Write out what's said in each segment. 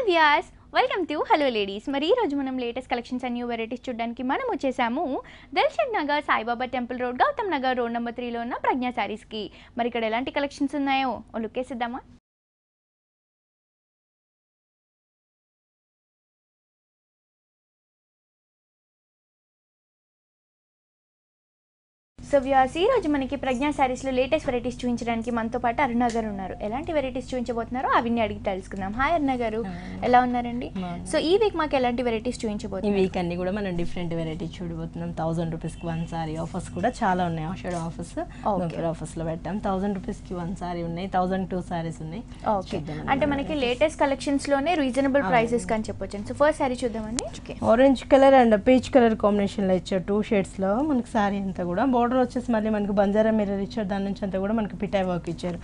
Hi viewers, welcome to hello ladies. మరి ఈ రోజు మనం latest collections and new varieties చూడడానికి మనం వచ్చేసాము Dilsukhnagar Saibaba temple road, Gautam Nagar road number 3లో ఉన్న ప్రజ్ఞా శారీస్కి. మరి ఇక్కడ ఎలాంటి కలెక్షన్స్ ఉన్నాయో ఓ లుక్ వేసిద్దామా? సో వ్యూయర్స్, ఈ రోజు మనకి ప్రజ్ఞా శారీస్లో లేటెస్ట్ వెరైటీస్ చూపించడానికి మనతో పాటు అరుణ గారు ఉన్నారు. ఎలాంటి వెరైటీస్ చూపించబోతున్నారో అవన్నీ అడిగి తెలుసుకుందాం. హాయ్ అరుణ గారు, ఎలా ఉన్నారండి? సో ఈ వీక్ మాకు ఎలాంటి వెరైటీస్ చూపించబోతున్నాం? ఈ వీక్ అన్ని కూడా మనం డిఫరెంట్ వెరైటీస్ చూడబోతున్నాం. 1000 రూపీస్కి 1 సారీ ఆఫర్స్ కూడా చాలా ఉన్నాయి. ఆషాఢ ఆఫర్స్ ఆఫర్స్లో పెట్టాం. 1000 రూపీస్కి 1 సారీ ఉన్నాయి, 1002 సారీస్ ఉన్నాయి. ఓకే, అంటే మనకి లేటెస్ట్ కలెక్షన్స్లోనే రీజనబుల్ ప్రైసెస్ అని చెప్పొచ్చు. సో ఫస్ట్ సారీ చూద్దామండి. Orange colour and peach colour కాంబినేషన్లో ఇచ్చారు 2 షేడ్స్లో. మనకి సారీ అంతా కూడా బోర్డర్ వచ్చేసి మళ్ళీ మనకు బంజారా మిర్రర్ ఇచ్చారు, దాని నుంచి అంతా కూడా మనకి పిటాయ్ వర్క్ ఇచ్చారు.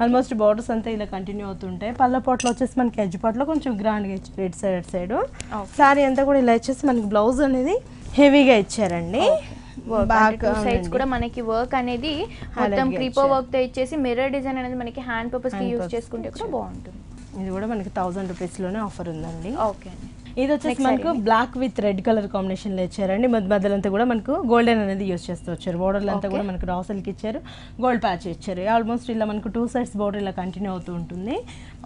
ఆల్మోస్ట్ బోర్డర్స్ అంతా ఇలా కంటిన్యూ అవుతుంటాయి. పళ్ళ పాట్లో వచ్చేసి మనకి ఎడ్జ్ పాట్లో కొంచెం గ్రాండ్గా ఇచ్చారు ఇటు సైడ్. సారీ అంతా కూడా ఇలా వచ్చేసి మనకి బ్లౌజ్ అనేది హెవీగా ఇచ్చారండి. సైడ్స్ కూడా మనకి వర్క్ అనేది మొత్తం క్రీపో వర్క్ తో ఇచ్చేసి మిర్రర్ డిజైన్ అనేది మనకి హ్యాండ్ పర్పస్ కి యూస్ చేసుకుంటే కూడా బాగుంటుంది. ఇది కూడా మనకి 1000 రూపీస్లోనే ఆఫర్ ఉందండి. ఓకే, ఇది వచ్చేసి మనకు black with red colour combination లో ఇచ్చారండి. మధ్యలో అంతా కూడా మనకు గోల్డెన్ అనేది యూస్ చేస్తూ వచ్చారు. బోర్డర్లు అంతా కూడా మనకు రాసల్కి ఇచ్చారు, గోల్డ్ ప్యాచ్ ఇచ్చారు. ఆల్మోస్ట్ ఇలా మనకు 2 సైడ్స్ బోర్డర్ ఇలా కంటిన్యూ అవుతూ ఉంటుంది.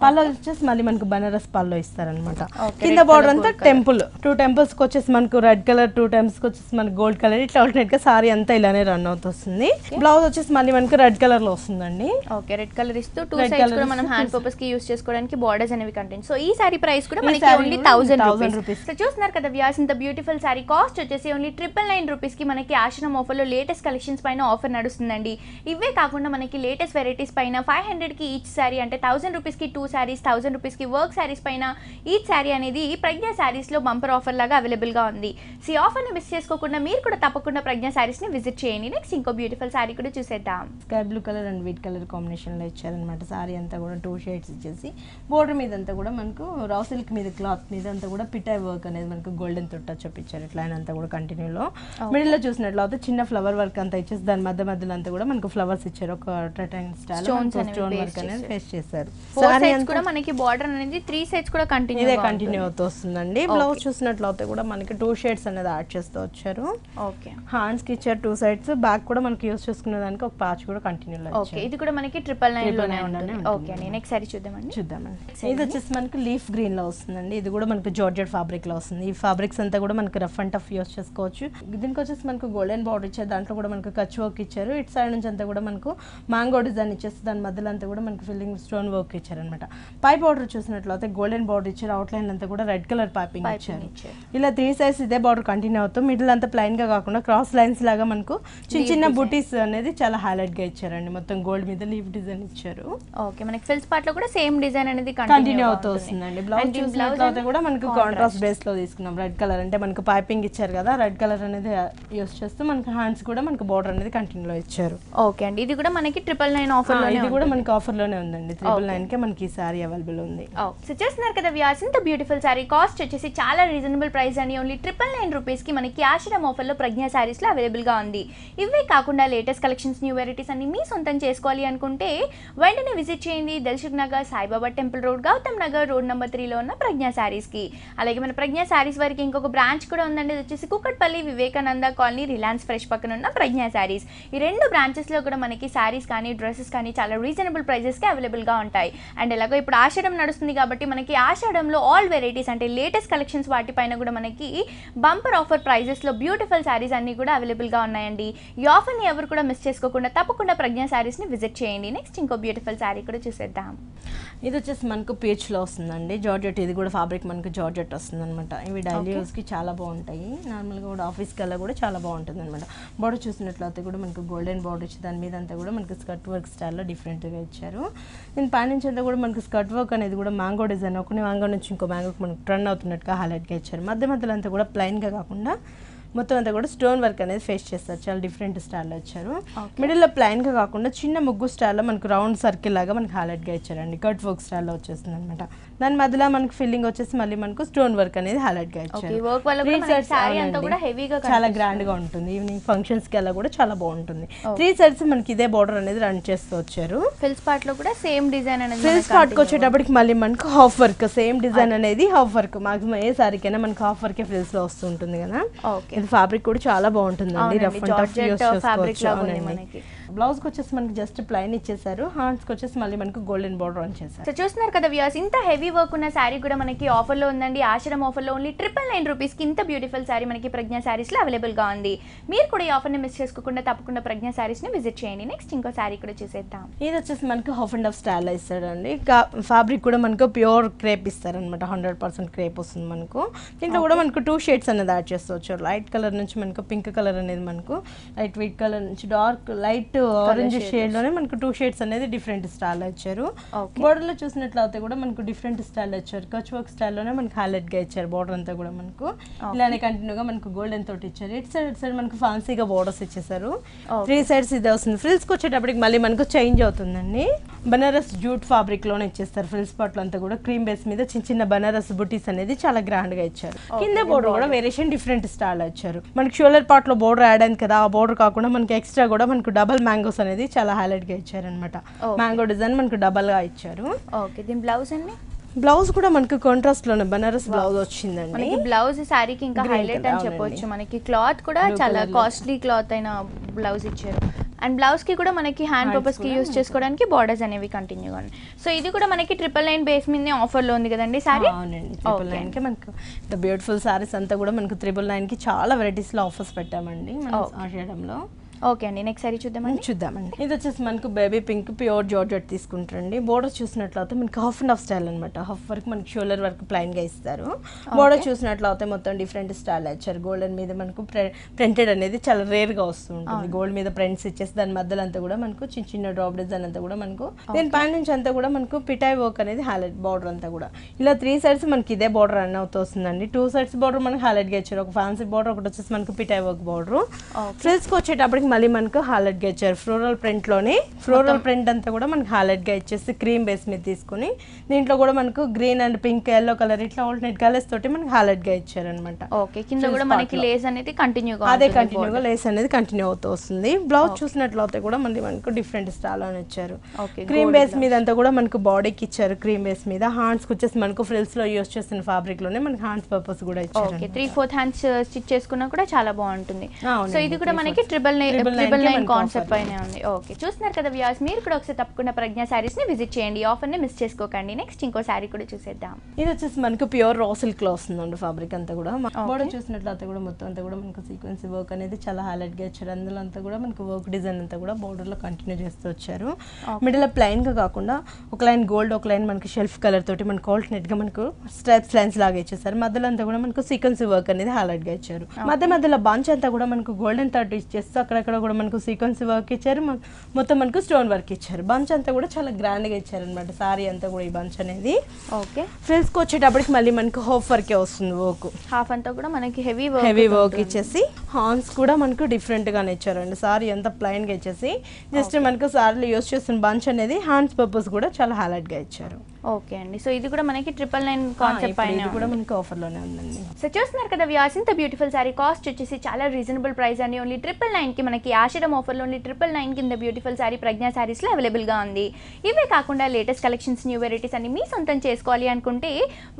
పళ్ళు వచ్చేసి మళ్ళీ మనకు బనారస్ పళ్ళు ఇస్తారనమాట. కింద బోర్డర్ అంతా టెంపుల్ 2 టెంపుల్స్ కి వచ్చేసి మనకు రెడ్ కలర్, 2 టెంపుల్స్ కి వచ్చేసి మనకు గోల్డ్ కలర్, ఇట్లా ఆల్టర్నేట్ గా సారీ అంతా ఇలానే రన్ అవుతుంది. బ్లౌజ్ వచ్చేసి మళ్ళీ మనకు రెడ్ కలర్ లో వస్తుందండి. ఓకే, రెడ్ కలర్ ఇస్తూ 2 సైడ్స్ కూడా మనం హ్యాండ్ పర్పస్ కి యూస్ చేసుకోవడానికి బోర్డర్స్ అనేవి కంటెంట్. సో ఈ సారీ ప్రైస్ కూడా మనకి ఓన్లీ 1000 రూపీస్. సో చూస్తున్నారు కదా వ్యూయర్స్, ఇంత బ్యూటిఫుల్ సారీ కాస్ట్ వచ్చేసి ఓన్లీ 999 రూపీస్ కి మనకి ఆశ్రమ్ ఆఫర్ లో లేటెస్ట్ కలెక్షన్స్ పైన ఆఫర్ నడుస్తుందండి. ఇవే కాకుండా మనకి లేటెస్ట్ వెరైటీస్ పైన 500 కి ఈచ్ సారీ, అంటే 1000 రూపీస్ కి 2 సారీస్, 1000 రూపీస్ కి వర్క్ సారీస్ పైన ఈచ్ సారీ అనేది ప్రజ్ఞా సారీస్ లో బంపర్ ఆఫర్ లాగా అవైలబుల్ గా ఉంది. సో ఈ ఆఫర్ ని మిస్ చేసుకోకుండా మీరు కూడా తప్పకుండా ప్రజ్ఞా సారీస్ ని విజిట్ చేయండి. నెక్స్ట్ ఇంకో బ్యూటిఫుల్ సారీ కూడా చూసేద్దాం. Sky blue colour and white colour combination లో ఇచ్చారనమాట. సారీ అంతా కూడా 2 షేడ్స్ ఇచ్చేసి బోర్డర్ మీద అంతా కూడా మనకు రా సిల్క్ మీద క్లాత్ మీద అంతా కూడా పిటాయ్ వర్క్ అనేది మనకు గోల్డెన్ తో టచ్ అప్ ఇచ్చారు. ఇట్లా అంతా కూడా కంటిన్యూలో మిడిల్ లో చూసినట్లయితే చిన్న ఫ్లవర్ వర్క్ అంతా ఇచ్చేసి దాని మధ్యలో అంతా కూడా మనకు ఫ్లవర్స్ ఇచ్చారు. ఒక ట్రైయాంగిల్ స్టైల్ స్టోన్ వర్క్ అనేది ఫేస్ చేశారు. సారీ అంతా కూడా మనకి బోర్డర్ అనేది 3 సైడ్స్ కూడా కంటిన్యూ అవుతూ వస్తుందండి. బ్లౌజ్ చూసినట్లయితే కూడా మనకి 2 షేడ్స్ అనేది యాడ్ చేస్తూ వచ్చారు. ఓకే, హ్యాండ్స్ కి ఇచ్చారు 2 సైడ్స్. బ్యాక్ కూడా మనకి యూస్ చేసుకునే దానికి ఒక ప్యాచ్ కూడా కంటిన్యూ లో ఇచ్చారు. ఓకే, ఇది కూడా మనకి 999 లోనే ఉంటుంది. ఓకే అండి, నెక్స్ట్ సారీ చూద్దామండి. ఇది వచ్చేసి మనకి లీఫ్ గ్రీన్ లో వస్తుందండి. ఇది కూడా మనకి జార్జెట్ ఫ్యాబ్రిక్ లో వస్తుంది. ఈ ఫ్యాబ్రిక్స్ అంతా కూడా మనకి రఫ్ అండ్ టఫ్ యూస్ చేసుకోవచ్చు. దీనికి వచ్చేసి మనకు గోల్డెన్ బార్డర్ ఇచ్చారు, దాంట్లో కూడా మనకు కచ్ వర్క్ ఇచ్చారు. ఇటు సైడ్ నుంచి అంతా కూడా మనకు మ్యాంగో డిజైన్ ఇచ్చేసి దాని మధ్యలో అంతా కూడా మనకి ఫిల్లింగ్ స్టోన్ వర్క్ ఇచ్చారనమాట. పై బార్డర్ చూసినట్లయితే గోల్డెన్ బార్డర్ ఇచ్చారు, అవుట్ లైన్ అంతా కూడా రెడ్ కలర్ పైపింగ్ ఇచ్చారు. ఇలా 3 సైడ్స్ ఇదే బార్డర్ కంటిన్యూ అవుతాం. మిడిల్ అంతా ప్లైన్ గా కాకుండా క్రాస్ లైన్స్ లాగా మనకు చిన్న బూటీస్ అనేది చాలా హైలైట్ గా ఇచ్చారండి. మొత్తం గోల్డ్ మీద లీఫ్ డిజైన్ ఇచ్చారు. ఓకే, మనకి ఫిల్స్ పార్ట్ లో కూడా సేమ్ డిజైన్ అనేది కంటిన్యూ అవుతూ వస్తుందండి. బ్లౌజ్ చూసినట్లయితే కూడా మనకు కాంట్రాస్ట్ బేస్ లో తీసుకున్నాం. రెడ్ కలర్ అంటే మనకు పైపింగ్ ఇచ్చారు కదా, రెడ్ కలర్ అనేది యూస్ చేస్తూ మనకి హ్యాండ్స్ కూడా మనకు బార్డర్ అనేది కంటిన్యూ లో ఇచ్చారు. ఓకే అండి, ఇది కూడా మనకి 999 ఆఫర్ లో, ఇది కూడా మనకి ఆఫర్ లోనే ఉందండి. 999 కే మనకి ఈ సారీ అవైలబుల్ ఉంది. సో చేస్తున్నారు కదా వ్యూయర్స్, ఇంత బ్యూటిఫుల్ సారీ కాస్ట్ వచ్చేసి చాలా రీజనబుల్ ప్రైస్ అని ఓన్లీ 999 రూపీస్ కి మనకి ఆశ్రమ్ ఆఫర్ లో ప్రజ్ఞా సారీస్ లో అవైలబుల్ గా ఉంది. ఇవే కాకుండా లేటెస్ట్ కలెక్షన్స్, న్యూ వెరైటీస్ అన్ని మీ సొంతం చేసుకోవాలి అనుకుంటే వెంటనే విజిట్ చేయండి Dilsukhnagar Saibaba temple road, Gautam Nagar road number 3లో ఉన్న ప్రజ్ఞా సారీస్ కి. అలాగే మన ప్రజ్ఞా సారీస్ వారికి ఇంకొక బ్రాంచ్ కూడా ఉందండి. ఇది వచ్చేసి Kukatpally Vivekananda colony Reliance fresh పక్కన ఉన్న ప్రజ్ఞా సారీస్. ఈ 2 బ్రాంచెస్ లో కూడా మనకి సారీస్ కానీ డ్రెస్సెస్ కానీ చాలా రీజనబుల్ ప్రైజెస్ కి అవైలబుల్ గా ఉంటాయి. అండ్ ఎలాగో ఇప్పుడు ఆషాఢం నడుస్తుంది కాబట్టి మనకి ఆషాఢంలో ఆల్ వెరైటీస్ అంటే లేటెస్ట్ కలెక్షన్స్ వాటిపైన కూడా మనకి బంపర్ ఆఫర్ ప్రైజెస్ లో బ్యూటిఫుల్ సారీస్ అన్ని కూడా అవైలబుల్ గా ఉన్నాయండి. ఈ ఆఫర్ ని ఎవరు కూడా మిస్ చేసుకోకుండా తప్పకుండా ప్రజ్ఞా సారీస్ ని విజిట్ చేయండి. నెక్స్ట్ ఇంకో బ్యూటిఫుల్ సారీ కూడా చూసేద్దాం. ఇది వచ్చేసి మనకు పీచ్ లో వస్తుందండి. జార్జెట్, ఇది కూడా ఫ్యాబ్రిక్ మనకు జార్జెట్ వస్తుంది అనమాట. ఇవి డైలీ యూస్ కి చాలా బాగుంటాయి. నార్మల్గా కూడా ఆఫీస్ కల్లా కూడా చాలా బాగుంటుంది అనమాట. బార్డర్ చూసినట్లయితే కూడా మనకు గోల్డెన్ బార్డర్ ఇచ్చి దాని మీద అంతా కూడా మనకి స్కర్ట్ వర్క్ స్టైల్లో డిఫరెంట్గా ఇచ్చారు. దీని పై నుంచి అంతా కూడా మనకి స్కర్ట్ వర్క్ అనేది కూడా మ్యాంగో డిజైన్, ఒక మ్యాంగో నుంచి ఇంకో మ్యాంగోకి మనకు టర్న్ అవుతున్నట్టుగా హైలైట్గా ఇచ్చారు. మధ్యలో అంతా కూడా ప్లెయిన్గా కాకుండా మొత్తం అంతా కూడా స్టోన్ వర్క్ అనేది ఫేస్ చేస్తారు. చాలా డిఫరెంట్ స్టైల్లో ఇచ్చారు. మిడిల్లో ప్లెయిన్గా కాకుండా చిన్న ముగ్గు స్టైల్లో మనకు రౌండ్ సర్కిల్ లాగా మనకి హైలైట్గా ఇచ్చారండి. కట్ వర్క్ స్టైల్లో వచ్చేస్తుంది అనమాట. దాని మధ్యలో మనకు ఫిల్లింగ్ వచ్చేసి మళ్ళీ మనకు స్టోన్ వర్క్ అనేది హైలైట్ గా ఇచ్చారు. వర్క్ వల్ల కూడా మనకి సారీ అంతా కూడా హెవీగా చాలా గ్రాండ్ గా ఉంటుంది. ఈవినింగ్ ఫంక్షన్స్ కి అలా కూడా చాలా బాగుంటుంది. 3 సైడ్స్ మనకి ఇదే బార్డర్ అనేది రన్ చేస్తూ వచ్చారు. ఫిల్స్ పార్ట్ లో కూడా సేమ్ డిజైన్ అనేది ఫిల్స్ పార్ట్ కి వచ్చేటప్పటికి మళ్ళీ మనకు హాఫ్ వర్క్ సేమ్ డిజైన్ అనేది హాఫ్ వర్క్ మాక్సిమం ఏ సారీకైనా మనకు హాఫ్ వర్క్ ఫ్రిల్స్ లో వస్తుంటుంది కదా. ఇది ఫ్యాబ్రిక్ కూడా చాలా బాగుంటుందండి. రఫ్ అండ్ టఫ్ యూస్ చేసుకోవచ్చు. బ్లౌజ్ కి వచ్చేసి మనకి జస్ట్ ప్లైన్ ఇచ్చేసారు. హ్యాండ్స్ కి వచ్చేసి మళ్ళీ మనకు గోల్డెన్ బార్డర్ ఆన్ చేశారు. సో చూస్తున్నారు కదా వ్యూయర్స్, ఇంత హెవీ వర్క్ ఉన్న శారీ కూడా మనకి ఆఫర్ లో ఉందండి. ఆశ్రమ్ ఆఫర్ లో ఓన్లీ 999 రూపీస్ కి ఇంత బ్యూటిఫుల్ శారీ మనకి ప్రజ్ఞ శారీస్ లో అవైలబుల్ గా ఉంది. మీరు కూడా ఈ ఆఫర్ ని మిస్ చేసుకోకుండా తప్పకుండా ప్రజ్ఞ శారీస్ ని విజిట్ చేయండి. నెక్స్ట్ ఇంకో శారీ కూడా చూసేద్దాం. ఇది వచ్చేసి మనకు హాఫ్ అండ్ హాఫ్ స్టైల్ ఇస్తాడండి. ఫ్యాబ్రిక్ కూడా మనకు ప్యూర్ క్రేప్ ఇస్తారు అనమాట. 100% క్రేప్ వస్తుంది మనకు. దీంట్లో కూడా మనకు 2 షేడ్స్ అనేది యాడ్ చేసుకోవచ్చు. లైట్ కలర్ నుంచి మనకు పింక్ కలర్ అనేది మనకు లైట్ వీట్ కలర్ నుంచి డార్క్ లైట్ ఆరెంజ్ షేడ్ లోనే మనకు 2 షేడ్స్ అనేది డిఫరెంట్ స్టైల్ ఇచ్చారు. బోర్డర్ లో చూసినట్లయితే కూడా మనకు డిఫరెంట్ స్టైల్ ఇచ్చారు. కచ్ వర్క్ స్టైల్ లోనే మనకు హైలైట్ గా ఇచ్చారు. బోర్డర్ అంతా కూడా మనకు ఇలానే కంటిన్యూగా మనకు గోల్డెన్ తోటి ఇచ్చారు. ఇటు సైడ్ మనకు ఫ్యాన్సీగా బోర్డర్స్ ఇచ్చేసారు. 3 సైడ్స్ ఇదే వస్తుంది. ఫ్రిల్స్ కి వచ్చేటప్పటికి మళ్ళీ మనకు చేంజ్ అవుతుందండి. బనారస్ జూట్ ఫ్యాబ్రిక్ లోనే ఇచ్చేస్తారు. ఫ్రిల్స్ పార్ట్ లో అంతా కూడా క్రీమ్ బేస్ మీద చిన్న చిన్న బనారస్ బుటీస్ అనేది చాలా గ్రాండ్ గా ఇచ్చారు. కింద బోర్డర్ కూడా వేరియేషన్ డిఫరెంట్ స్టైల్ ఇచ్చారు. మనకి షోల్డర్ పార్ట్ లో బోర్డర్ యాడ్ అయింది కదా, ఆ బోర్డర్ కాకుండా మనకి ఎక్స్ట్రా కూడా మనకు డబల్ మ్యాంగోస్ అనేది చాలా హైలైట్ గా ఇచ్చారు అనమాట. మ్యాంగో డిజైన్ మనకు డబల్ గా ఇచ్చారు. ఓకే, దీని బ్లౌజ్ అండి. బ్లౌజ్ కూడా మనకు కాంట్రాస్ట్ లోనే బనారస్ బ్లౌజ్ వచ్చిందండి. మనకి బ్లౌజ్ సారీకి ఇంకా హైలైట్ అని చెప్పొచ్చు. మనకి క్లాత్ కూడా చాలా కాస్ట్లీ క్లాత్ అయిన బ్లౌజ్ ఇచ్చారు. అండ్ బ్లౌజ్ కి కూడా మనకి హ్యాండ్ పర్పస్ కి యూస్ చేసుకోవడానికి బార్డర్స్ అనేవి కంటిన్యూగా ఉన్నాయి. సో ఇది కూడా మనకి 999 బేస్ మీద ఆఫర్ లో ఉంది కదండి సారీ. అవునండి, 999 కి మనకు ద బ్యూటిఫుల్ సారీస్ అంతా కూడా మనకు 999 కి చాలా వెరైటీస్ లో ఆఫర్స్ పెట్టామండి మనం ఆషాఢంలో. ఓకే అండి, నెక్స్ట్ సారీ చూద్దామండి. ఇది వచ్చేసి మనకు బేబీ పింక్ ప్యూర్ జార్జెట్ తీసుకుంటారండి. బోర్డర్ చూసినట్లయితే మనకి హాఫ్ అండ్ హాఫ్ స్టైల్ అనమాట. హాఫ్ వర్క్ మనకి షోల్డర్ వర్క్ ప్లైన్ గా ఇస్తారు. బోర్డర్ చూసినట్లయితే మొత్తం డిఫరెంట్ స్టైల్ ఇచ్చారు. గోల్డెన్ మీద మనకు ప్రింటెడ్ అనేది చాలా రేర్ గా వస్తూ ఉంటుంది. గోల్డ్ మీద ప్రింట్స్ ఇచ్చేసి దాని మధ్యలో అంతా కూడా మనకు చిన్న చిన్న డ్రాప్ డిజైన్ అంతా కూడా మనకు దీని పైన నుంచి అంతా కూడా మనకు పిటాయ్ వర్క్ అనేది హైలైట్. బోర్డర్ అంతా కూడా ఇలా 3 సైడ్స్ మనకి ఇదే బోర్డర్ రన్ అవుతూ వస్తుందండి. 2 సైడ్స్ బోర్డర్ మనకి హైలైట్ గా ఇచ్చారు. ఒక ఫ్యాన్సీ బోర్డర్, ఒకటి వచ్చేసి మనకు పిటాయ్ వర్క్ బోర్డర్. ఫ్రిల్స్ కి వచ్చేటప్పటికి మళ్ళీ మనకు హైలైట్ గా ఇచ్చారు. ఫ్లోరల్ ప్రింట్ లోనే ఫ్లోరల్ ప్రింట్ అంతా కూడా మనకి హైలైట్ గా ఇచ్చేసి క్రీమ్ బేస్ మీద తీసుకుని దీంట్లో కూడా మనకు green and pink yellow colour ఇట్లా ఆల్టర్నేట్ కలర్స్ తోటి మనకి హైలైట్ గా ఇచ్చారు అనమాట. ఓకే, కింద కూడా మనకి లేస్ అనేది కంటిన్యూగా అదే కంటిన్యూగా లేస్ అనేది కంటిన్యూ అవుతూ వస్తుంది. బ్లౌజ్ చూసినట్లయితే కూడా మళ్ళీ మనకు డిఫరెంట్ స్టైల్ అని ఇచ్చారు. క్రీమ్ బేస్ మీద అంతా కూడా మనకు బాడీకి ఇచ్చారు. క్రీమ్ బేస్ మీద హ్యాండ్స్ కి వచ్చేసి మనకు ఫ్రిల్స్ లో యూస్ చేసిన ఫ్యాబ్రిక్ లోనే మనకి హ్యాండ్స్ పర్పస్ కూడా ఇచ్చారు. 3/4 హ్యాండ్స్ స్టిచ్ చేసుకున్నా కూడా చాలా బాగుంటుంది. సో ఇది కూడా మనకి 999 కాన్సెప్ట్ పైనే ఉంది. ఓకే, చూస్తున్నారు కదా వ్యూయర్స్, మీరు కూడా ఒకసారి తప్పకుండా ప్రజ్ఞ సారీస్ ని విజిట్ చేయండి. ఆఫర్ ని మిస్ చేసుకోకండి. నెక్స్ట్ ఇంకో సారీ కూడా చూసేద్దాం. ఇది వచ్చేసి మనకు ప్యూర్ రా సిల్క్ లో వస్తుందండి ఫ్యాబ్రిక్ అంతా కూడా. బోర్డర్ చూసినట్లయితే కూడా మొత్తం అంతా కూడా మనకు సీక్వెన్స్ వర్క్ అనేది చాలా హైలైట్ గా ఇచ్చారు. అందులో అంతా కూడా మనకు వర్క్ డిజైన్ అంతా కూడా బోర్డర్ లో కంటిన్యూ చేస్తూ వచ్చారు. మిడిల్ లో ప్లైన్ గా కాకుండా ఒక లైన్ గోల్డ్, ఒక లైన్ మనకి షెల్ఫ్ కలర్ తోటి మనకు ఆల్టర్నేట్ గా మనకు స్ట్రైప్స్ లైన్స్ లాగా ఇచ్చేసారు. మధ్యలో అంతా కూడా మనకు సీక్వెన్స్ వర్క్ అనేది హైలైట్ గా ఇచ్చారు. మధ్యలో బంచ్ అంతా కూడా మనకు గోల్డెన్ థర్డ్ ఇచ్చేస్తూ అక్కడక్కడ కూడా మనకు సీక్వెన్స్ వర్క్ ఇచ్చారు. మొత్తం మనకు స్టోన్ వర్క్ ఇచ్చారు. బంచ్ అంతా కూడా చాలా గ్రాండ్ గా ఇచ్చారు అనమాట. సారీ అంతా కూడా ఈ బంచ్ అనేది. ఓకే, ఫ్రిల్స్ కి వచ్చేటప్పటికి మళ్ళీ మనకు హాఫ్ వర్కే వస్తుంది. వర్క్ హాఫ్ అంతా కూడా మనకి హెవీ వర్క్ ఇచ్చేసి హ్యాండ్స్ కూడా మనకు డిఫరెంట్ గానే ఇచ్చారండి. సారీ అంతా ప్లైన్ గా ఇచ్చేసి జస్ట్ మనకు సారీలో యూస్ చేస్తున్న బంచ్ అనేది హ్యాండ్స్ పర్పస్ కూడా చాలా హైలైట్ గా ఇచ్చారు. ఓకే అండి, సో ఇది కూడా మనకి 999 కాన్సెప్ట్ పైన కూడా మనకి ఆఫర్ లోనే ఉందండి. సో చూస్తున్నారు కదా వ్యూయర్స్, ఇంత బ్యూటిఫుల్ సారీ కాస్ట్ వచ్చేసి చాలా రీజనబుల్ ప్రైస్ అండి. ఓన్లీ 999 కి మనకి ఆషాఢం ఆఫర్ లో ఓన్లీ 999 కింద బ్యూటిఫుల్ సారీ ప్రజ్ఞ సారీస్ లో అవైలబుల్ గా ఉంది. ఇవే కాకుండా లేటెస్ట్ కలెక్షన్స్, న్యూ వెరైటీస్ అన్ని మీ సొంతం చేసుకోవాలి అనుకుంటే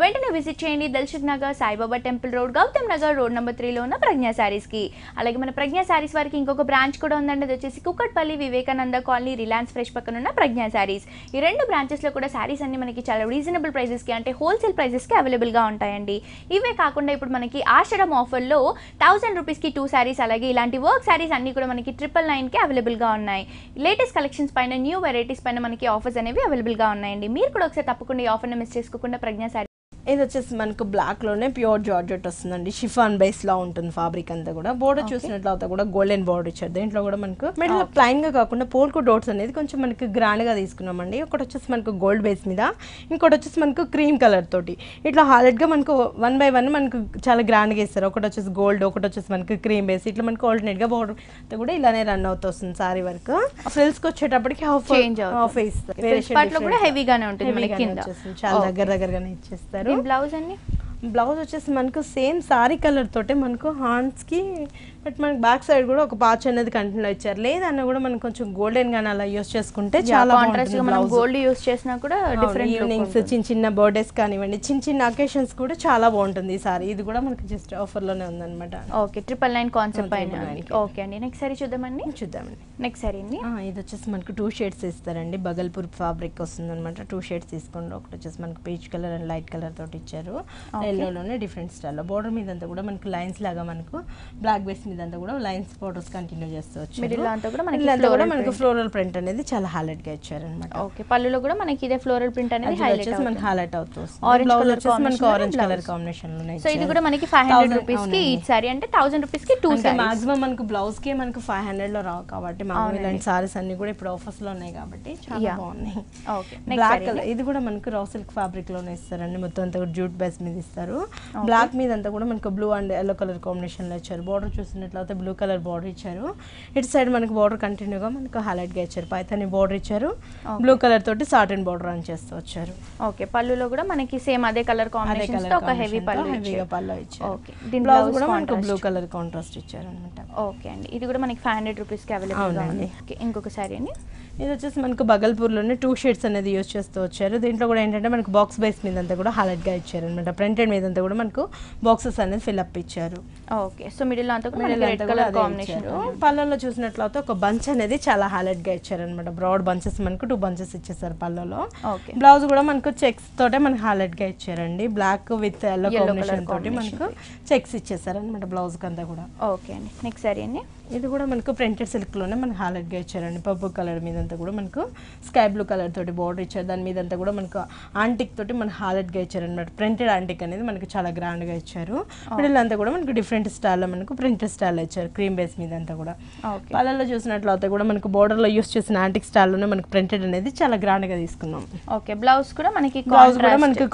వెంటనే విజిట్ చేయండి. Dilsukhnagar, Saibaba temple road, Gautam Nagar road number 3 లో ఉన్న ప్రజ్ఞ సారీస్ కి. అలాగే మన ప్రజ్ఞ సారీస్ వారికి ఇంకొక బ్రాంచ్ కూడా ఉందండి. అది వచ్చేసి Kukatpally Vivekananda colony Reliance fresh పక్కన ఉన్న ప్రజ్ఞ సారీస్. ఈ 2 బ్రాంచెస్ లో కూడా సారీస్ అన్ని మనకి చాలా రీజనబుల్ ప్రైజెస్ కి అంటే హోల్సేల్ ప్రైజెస్ కి అవైలబుల్ గా ఉంటాయండి. ఇవే కాకుండా ఇప్పుడు మనకి ఆషాఢం ఆఫర్ లో 1000 రూపీస్ కి 2 సారీస్, అలాగే ఇలాంటి వర్క్ సారీస్ అన్ని కూడా మనకి 999 కి అవైలబుల్ గా ఉన్నాయి. లేటెస్ట్ కలెక్షన్స్ పైన, న్యూ వెరైటీస్ పైన మనకి ఆఫర్స్ అనేవి అవైలబుల్ గా ఉన్నాయండి. మీరు కూడా ఒకసారి తప్పకుండా ఈ ఆఫర్ ని మిస్ చేసుకోకుండా ప్రజ్ఞ సారీ ఇది వచ్చేసి మనకు బ్లాక్ లోనే ప్యూర్ జార్జెట్ వస్తుందండి, షిఫాన్ బేస్ లా ఉంటుంది ఫ్యాబ్రిక్ అంతా కూడా. బోర్డర్ చూసినట్లయితే కూడా గోల్డెన్ బోర్డర్ ఇచ్చారు. దీంట్లో కూడా మనకు మిడిల్ ప్లైన్ గా కాకుండా పోల్కో డోట్స్ అనేది కొంచెం మనకి గ్రాండ్ గా తీసుకున్నామండి. ఒకటి వచ్చేసి మనకు గోల్డ్ బేస్ మీద, ఇంకోటి వచ్చేసి మనకు క్రీమ్ కలర్ తోటి ఇట్లా హాలెట్ గా మనకు 1 by 1 మనకు చాలా గ్రాండ్ గా ఇస్తారు. ఒకటి వచ్చేసి గోల్డ్, ఒకటి వచ్చేసి మనకి క్రీమ్ బేస్, ఇట్లా మనకు ఆల్టర్నేట్ గా బోర్డర్ కూడా ఇలానే రన్ అవుతుంది సారీ వర్క్. ఫ్రిల్స్ కి వచ్చేటప్పటికి హాఫ్ పార్ట్ లో కూడా హెవీగానే ఉంటుంది మనకి కింద, చాలా దగ్గరగానే ఇచ్చేస్తారు. బ్లౌజ్ అండి, బ్లౌజ్ వచ్చేసి మనకు సేమ్ సారీ కలర్ తోటే మనకు హ్యాండ్స్ కి, బట్ మనకి బ్యాక్ సైడ్ కూడా ఒక పాచ్ అనేది కంటిన్యూ ఇచ్చారు. లేదన్నా కూడా మనకు కొంచెం గోల్డెన్ గానే అలా యూస్ చేసుకుంటే చాలా కాంట్రాస్ట్ గా మనం గోల్డ్ యూస్ చేసినా కూడా డిఫరెంట్ ఈవినింగ్స్ చిన్న బర్త్డేస్ కానివ్వండి, చిన్న అకేషన్స్ కూడా చాలా బాగుంటుంది ఈ సారీ. ఇది కూడా మనకి జస్ట్ ఆఫర్ లోనే ఉందన్నమాట. ఓకే, 999 కాన్సెప్ట్ పైన. ఓకే అండి, నెక్స్ట్ సారీ చూద్దామండి. నెక్స్ట్ సారీ అండి, ఇది వచ్చేసి మనకు 2 షేడ్స్ ఇస్తారండి. బగల్పూర్ ఫ్యాబ్రిక్ వస్తుంది అనమాట. 2 షేడ్స్ తీసుకోండి. ఒకటి వచ్చేసి మనకు peach colour and light colour తోటి ఇచ్చారు. ఎల్లోలోనే డిఫరెంట్ స్టైల్లో బోర్డర్ మీద అంతా కూడా మనకు లైన్స్ లాగా మనకు బ్లాక్ బేస్ మీద అంతా కూడా లైన్స్ బోర్డర్స్ కంటిన్యూ చేస్తూ మిడిల్ అంతా కూడా మనకి ఫ్లోరల్ ప్రింట్ అనేది చాలా హైలైట్ గా ఇచ్చారు అనమాట. ఓకే, పళ్ళులో కూడా మనకి ఇదే ఫ్లోరల్ ప్రింట్ అనేది హైలైట్ అవుతుంది. ఆరెంజ్ కలర్ కాంబినేషన్ లో. సో ఇది కూడా మనకి 500 రూపీస్ కి ఈ సారీ, అంటే 1000 రూపీస్ కి 2 సారీస్. మాక్సిమం మనకు బ్లౌజ్ కి మనకు 500 లో రావు కాబట్టి మామూలు ఇలాంటి సారీస్ అన్ని కూడా ఇప్పుడు ఆఫర్స్ లో ఉన్నాయి కాబట్టి చాలా బాగున్నాయి. ఓకే, బ్లాక్ కలర్, ఇది కూడా మనకు రా సిల్క్ ఫ్యాబ్రిక్ లోనే ఇస్తారండి. మొత్తం అంతా కూడా జూట్ బేస్ మీద ఇస్తారు. బ్లాక్ మీద అంతా కూడా మనకు blue and yellow colour combination లో ఇచ్చారు. బార్డర్ చూసినట్లయితే బ్లూ కలర్ బార్డర్ ఇచ్చారు. ఇటు సైడ్ మనకు బార్డర్ కంటిన్యూగా మనకు హైలైట్ గా ఇచ్చారు. పైతాని బార్డర్ ఇచ్చారు. బ్లూ కలర్ తోటి సాటిన్ బార్డర్ రన్ చేస్తూ వచ్చారు. ఓకే, పళ్ళులో కూడా మనకి సేమ్ అదే కలర్ కాంబినేషన్ తో ఒక హెవీ పళ్ళు ఇచ్చారు. ఓకే, బ్లౌజ్ కూడా మనకు బ్లూ కలర్ కాంట్రాస్ట్ ఇచ్చారు అన్నమాట. ఓకే అండి, ఇది కూడా మనకి 500 రూపీస్ కి అవైలబుల్ గా ఉంది. ఓకే, ఇంకొక సారీ అండి. ఇది వచ్చేసి మనకు బగల్పూర్లోనే 2 షేడ్స్ అనేది యూస్ చేస్తూ వచ్చారు. దీంట్లో కూడా ఏంటంటే మనకు బాక్స్ బేస్ మీద అంతా కూడా హైలైట్ గా ఇచ్చారు అనమాట. ప్రింటెడ్ మీద అంతా కూడా మనకు బాక్సెస్ అనేది ఫిల్అప్ ఇచ్చారు. ఓకే, సో మిడిల్ అంతా కూడా రెడ్ కలర్ కాంబినేషన్. పళ్ళలో చూసినట్లయితే ఒక బంచ్ అనేది చాలా హైలైట్ గా ఇచ్చారు అనమాట. బ్రాడ్ బంచెస్ మనకు 2 బంచెస్ ఇచ్చేసారు పళ్ళలో. ఓకే, బ్లౌజ్ కూడా మనకు చెక్స్ తోటే మనకు హైలైట్ గా ఇచ్చారండి. బ్లాక్ విత్ ఎల్లో కాంబినేషన్ తోటి మనకు చెక్స్ ఇచ్చేసారు అనమాట బ్లౌజ్ కంతా కూడా. ఓకే అండి, నెక్స్ట్ సారీ అండి. ఇది కూడా మనకు ప్రింటెడ్ సిల్క్ లోనే మనకు హైలైట్ గా ఇచ్చారండి. పర్పుల్ కలర్ మీద అంతా కూడా మనకు స్కై బ్లూ కలర్ తోటి బార్డర్ ఇచ్చారు. దాని మీద అంతా కూడా మనకు ఆంటిక్ తోటి మనకు హైలైట్ గా ఇచ్చారు అనమాట. ప్రింటెడ్ ఆంటిక్ అనేది మనకి చాలా గ్రాండ్ గా ఇచ్చారు. మిడిల్ అంతా కూడా మనకు డిఫరెంట్ స్టైల్లో మనకు ప్రింటెడ్ స్టైల్ ఇచ్చారు. క్రీమ్ బేస్ మీద అంతా కూడా. పళ్ళలో చూసినట్లయితే కూడా మనకు బోర్డర్ లో యూస్ చేసిన ఆంటిక్ స్టైల్లోనే మనకు ప్రింటెడ్ అనేది చాలా గ్రాండ్ గా తీసుకున్నాం. ఓకే, బ్లౌజ్ కూడా మనకి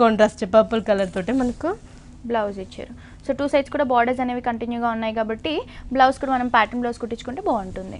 కాంట్రాస్ట్ పర్పుల్ కలర్ తోటి మనకు బ్లౌజ్ ఇచ్చారు. సో 2 సైడ్స్ కూడా బార్డర్స్ అనేవి కంటిన్యూగా ఉన్నాయి కాబట్టి బ్లౌజ్ కూడా మనం ప్యాటర్న్ బ్లౌజ్ కుట్టించుకుంటే బాగుంటుంది.